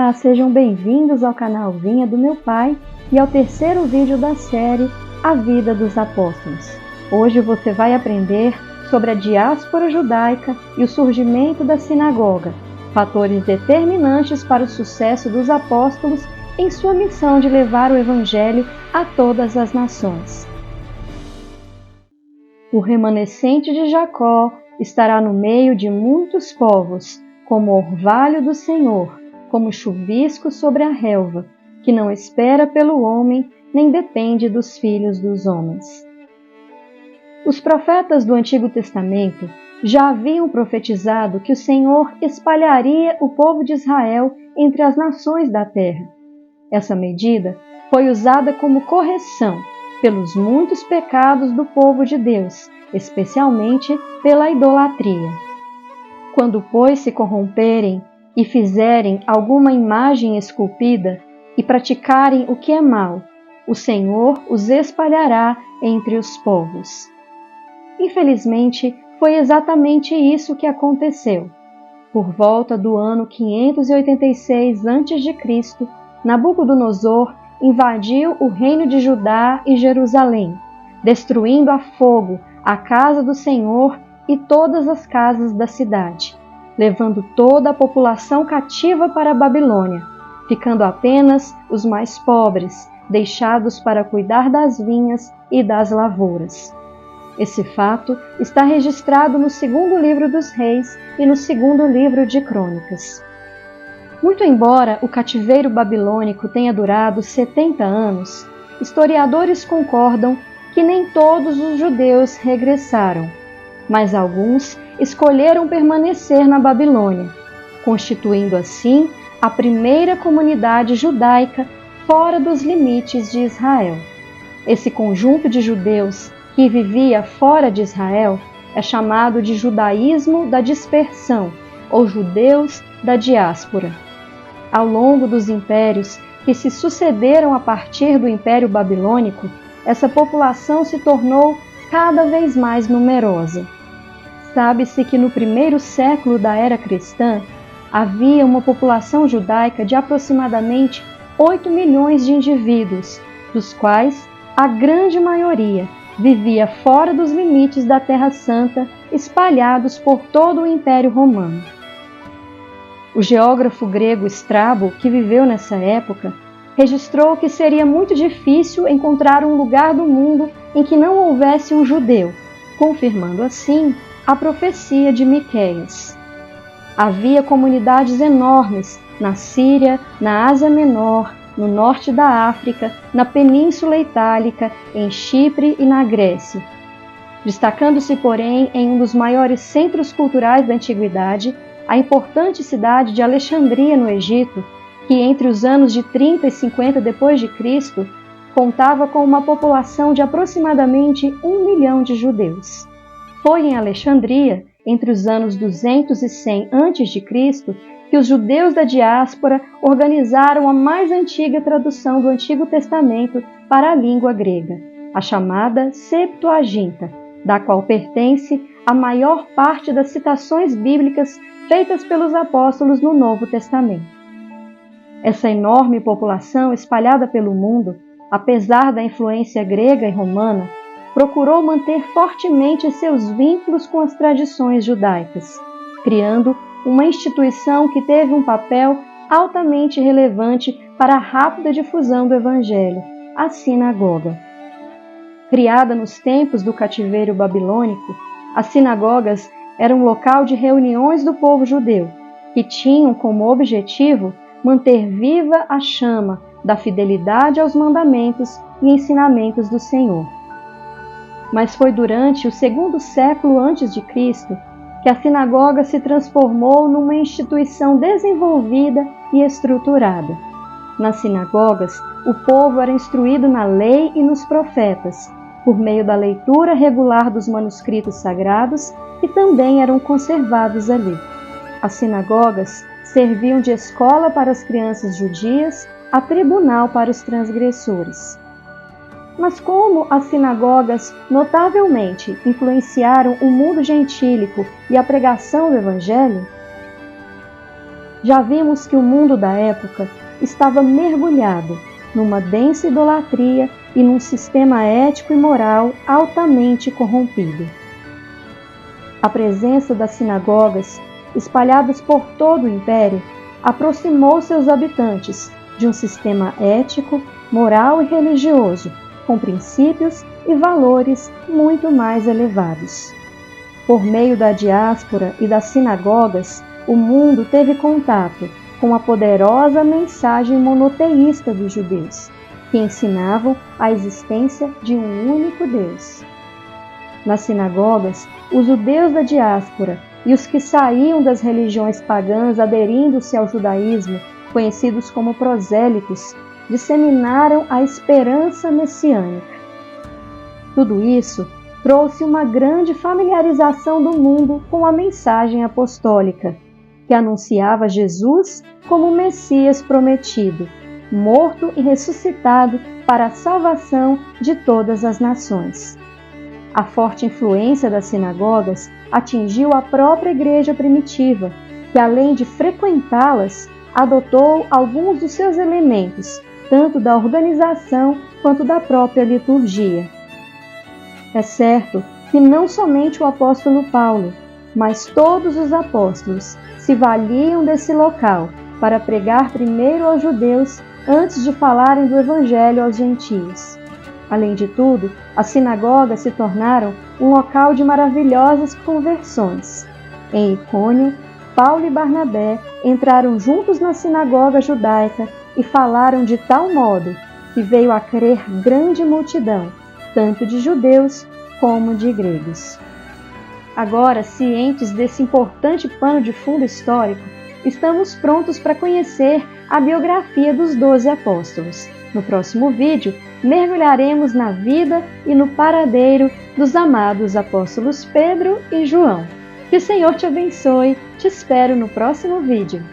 Olá, sejam bem-vindos ao canal Vinha do meu pai e ao terceiro vídeo da série A Vida dos Apóstolos. Hoje você vai aprender sobre a diáspora judaica e o surgimento da sinagoga, fatores determinantes para o sucesso dos apóstolos em sua missão de levar o Evangelho a todas as nações. O remanescente de Jacó estará no meio de muitos povos, como orvalho do Senhor, como chuvisco sobre a relva, que não espera pelo homem, nem depende dos filhos dos homens. Os profetas do Antigo Testamento já haviam profetizado que o Senhor espalharia o povo de Israel entre as nações da terra. Essa medida foi usada como correção pelos muitos pecados do povo de Deus, especialmente pela idolatria. Quando, pois, se corromperem e fizerem alguma imagem esculpida e praticarem o que é mal, o Senhor os espalhará entre os povos. Infelizmente, foi exatamente isso que aconteceu. Por volta do ano 586 a.C., Nabucodonosor invadiu o reino de Judá e Jerusalém, destruindo a fogo a casa do Senhor e todas as casas da cidade, levando toda a população cativa para a Babilônia, ficando apenas os mais pobres, deixados para cuidar das vinhas e das lavouras. Esse fato está registrado no segundo livro dos Reis e no segundo livro de Crônicas. Muito embora o cativeiro babilônico tenha durado 70 anos, historiadores concordam que nem todos os judeus regressaram, mas alguns escolheram permanecer na Babilônia, constituindo assim a primeira comunidade judaica fora dos limites de Israel. Esse conjunto de judeus que vivia fora de Israel é chamado de judaísmo da dispersão, ou judeus da diáspora. Ao longo dos impérios que se sucederam a partir do Império Babilônico, essa população se tornou cada vez mais numerosa. Sabe-se que no primeiro século da era cristã, havia uma população judaica de aproximadamente 8 milhões de indivíduos, dos quais a grande maioria vivia fora dos limites da Terra Santa, espalhados por todo o Império Romano. O geógrafo grego Estrabo, que viveu nessa época, registrou que seria muito difícil encontrar um lugar do mundo em que não houvesse um judeu, confirmando assim a profecia de Miqueias. Havia comunidades enormes na Síria, na Ásia Menor, no norte da África, na Península Itálica, em Chipre e na Grécia. Destacando-se, porém, em um dos maiores centros culturais da antiguidade, a importante cidade de Alexandria, no Egito, que entre os anos de 30 e 50 d.C., contava com uma população de aproximadamente 1 milhão de judeus. Foi em Alexandria, entre os anos 200 e 100 a.C., que os judeus da diáspora organizaram a mais antiga tradução do Antigo Testamento para a língua grega, a chamada Septuaginta, da qual pertence a maior parte das citações bíblicas feitas pelos apóstolos no Novo Testamento. Essa enorme população espalhada pelo mundo, apesar da influência grega e romana, procurou manter fortemente seus vínculos com as tradições judaicas, criando uma instituição que teve um papel altamente relevante para a rápida difusão do Evangelho, a sinagoga. Criada nos tempos do cativeiro babilônico, as sinagogas eram um local de reuniões do povo judeu, que tinham como objetivo manter viva a chama da fidelidade aos mandamentos e ensinamentos do Senhor. Mas foi durante o segundo século antes de Cristo que a sinagoga se transformou numa instituição desenvolvida e estruturada. Nas sinagogas, o povo era instruído na lei e nos profetas, por meio da leitura regular dos manuscritos sagrados, que também eram conservados ali. As sinagogas serviam de escola para as crianças judias, a tribunal para os transgressores. Mas como as sinagogas notavelmente influenciaram o mundo gentílico e a pregação do Evangelho? já vimos que o mundo da época estava mergulhado numa densa idolatria e num sistema ético e moral altamente corrompido. A presença das sinagogas, espalhadas por todo o império, aproximou seus habitantes de um sistema ético, moral e religioso, com princípios e valores muito mais elevados. Por meio da diáspora e das sinagogas, o mundo teve contato com a poderosa mensagem monoteísta dos judeus, que ensinavam a existência de um único Deus. Nas sinagogas, os judeus da diáspora e os que saíam das religiões pagãs aderindo-se ao judaísmo, conhecidos como prosélitos, disseminaram a esperança messiânica. Tudo isso trouxe uma grande familiarização do mundo com a mensagem apostólica, que anunciava Jesus como o Messias prometido, morto e ressuscitado para a salvação de todas as nações. A forte influência das sinagogas atingiu a própria igreja primitiva, que além de frequentá-las, adotou alguns dos seus elementos, tanto da organização quanto da própria liturgia. É certo que não somente o apóstolo Paulo, mas todos os apóstolos se valiam desse local para pregar primeiro aos judeus antes de falarem do evangelho aos gentios. Além de tudo, as sinagogas se tornaram um local de maravilhosas conversões. Em Icônio, Paulo e Barnabé entraram juntos na sinagoga judaica e falaram de tal modo que veio a crer grande multidão, tanto de judeus como de gregos. Agora, cientes desse importante pano de fundo histórico, estamos prontos para conhecer a biografia dos 12 apóstolos. No próximo vídeo, mergulharemos na vida e no paradeiro dos amados apóstolos Pedro e João. Que o Senhor te abençoe. Te espero no próximo vídeo.